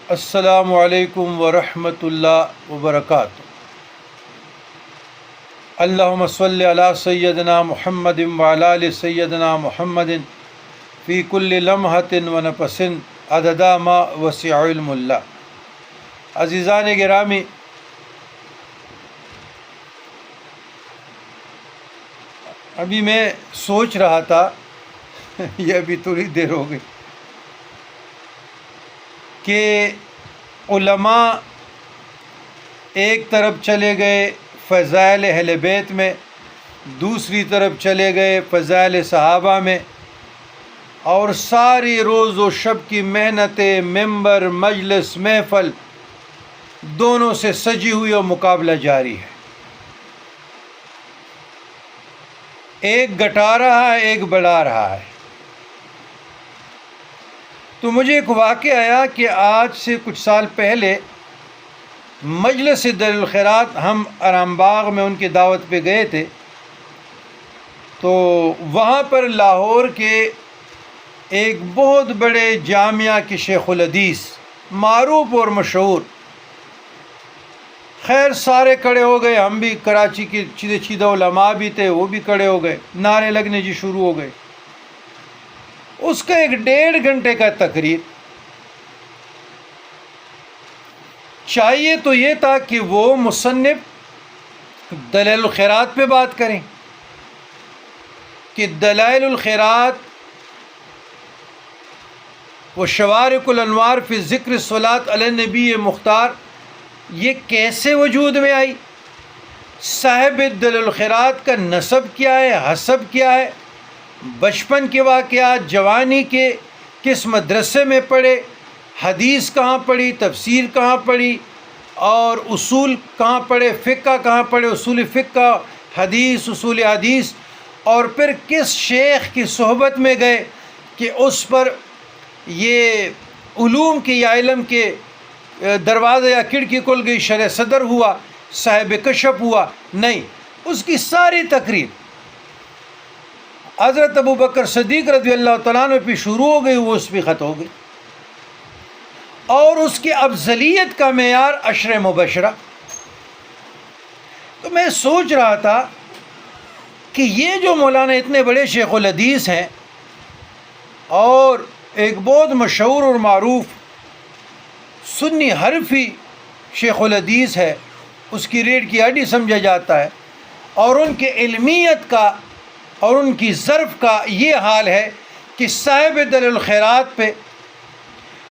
السلام علیکم ورحمۃ اللہ وبرکاتہ۔ اللہم صلی علی سیدنا محمد وعلی آل سیدنا محمد فی کل لمحۃ ونفس عدد ما وسع علم اللہ۔ عزیزان گرامی، ابھی میں سوچ رہا تھا یہ ابھی تھوڑی دیر ہو گئی کہ علماء ایک طرف چلے گئے فضائل اہل بیت میں، دوسری طرف چلے گئے فضائل صحابہ میں، اور ساری روز و شب کی محنتیں، ممبر، مجلس، محفل دونوں سے سجی ہوئی اور مقابلہ جاری ہے۔ ایک گھٹا رہا ہے، ایک بڑھا رہا ہے۔ تو مجھے ایک واقعہ آیا کہ آج سے کچھ سال پہلے مجلس دار الخیرات، ہم آرام باغ میں ان کی دعوت پہ گئے تھے، تو وہاں پر لاہور کے ایک بہت بڑے جامعہ کے شیخ الحدیث، معروف اور مشہور، خیر سارے کھڑے ہو گئے، ہم بھی کراچی کے چیدے چیدہ علماء بھی تھے، وہ بھی کھڑے ہو گئے، نعرے لگنے جی شروع ہو گئے۔ اس کا 1.5 گھنٹے کا تقریر، چاہیے تو یہ تھا کہ وہ مصنف دلائل الخیرات پہ بات کریں کہ دلائل الخیرات و شوارق الانوار فی ذکر الصلاۃ علی النبی مختار یہ کیسے وجود میں آئی، صاحب دلائل الخیرات کا نسب کیا ہے، حسب کیا ہے، بچپن کے واقعات، جوانی کے کس مدرسے میں پڑھے، حدیث کہاں پڑھی، تفسیر کہاں پڑھی، اور اصول کہاں پڑھے، فقہ کہاں پڑھے، اصول فقہ، حدیث، اصول حدیث، اور پھر کس شیخ کی صحبت میں گئے کہ اس پر یہ علوم کے یا علم کے دروازے یا کھڑکی کھل گئی، شرح صدر ہوا، صاحب کشف ہوا، نہیں، اس کی ساری تقریر حضرت ابو بکر صدیق رضی اللہ تعالیٰ عنہ پہ شروع ہو گئی، وہ اس پہ ختم ہو گئی، اور اس کی افضلیت کا معیار عشر مبشرہ۔ تو میں سوچ رہا تھا کہ یہ جو مولانا اتنے بڑے شیخ الحدیث ہیں اور ایک بہت مشہور اور معروف سنی حرفی شیخ الحدیث ہے، اس کی ریڑھ کی ہڈی سمجھا جاتا ہے، اور ان کے علمیت کا اور ان کی ظرف کا یہ حال ہے کہ صاحب دلائل الخیرات پہ